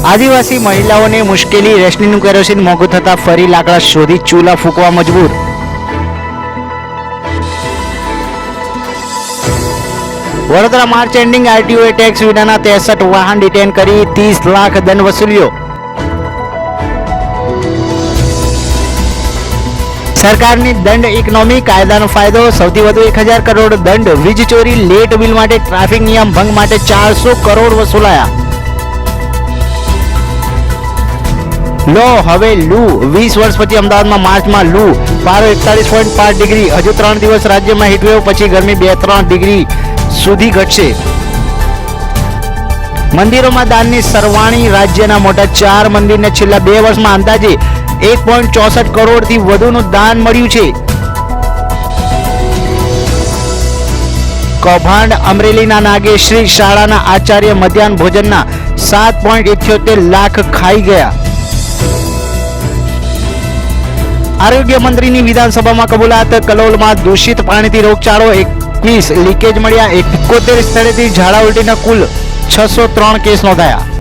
આદિવાસી મહિલાઓને મુશ્કેલી, રેશનીનું કેરોસીન મોંઘું થતાં ફરી લાકડા શોધી ચૂલા ફૂંકવા મજબૂર. વડોદરા માર્ચ એન્ડિંગ આરટીઓએ ટેક્સ વિનાના 63 વાહન ડિટેન કરી 30 લાખ દંડ વસૂલ્યો. સરકારની દંડ ઇકોનોમી, કાયદાનો ફાયદો, સૌથી વધુ 1000 કરોડ દંડ. વીજ ચોરી, લેટ બિલ માટે, ટ્રાફિક નિયમ ભંગ માટે 400 કરોડ વસૂલાયા. લો હવે લૂ, 20 વર્ષ પછી અમદાવાદમાં માર્ચમાં લૂ, પારો 41.5 ડિગ્રી. હજુ 3 દિવસ રાજ્યમાં હીટવેવ પછી ગરમી 2-3 ડિગ્રી સુધી ઘટશે. મંદિરોમાં દાનની સરવાણી, રાજ્યના મોટા 4 મંદિરને છેલ્લા 2 વર્ષમાં અંદાજે 1.64 કરોડથી વધુનું દાન મળ્યું છે. કૌભાંડ, અમરેલીના નાગેશ્રી શાળાના આચાર્ય મધ્યાહન ભોજનના 7.78 લાખ ખાઈ ગયા. આરોગ્ય મંત્રીની વિધાનસભામાં કબૂલાત. કલોલમાં દૂષિત પાણીથી રોગચાળો, 21 લીકેજ મળ્યા. 71 સ્થળેથી ઝાડા ઉલટીના કુલ 603 કેસ નોંધાયા.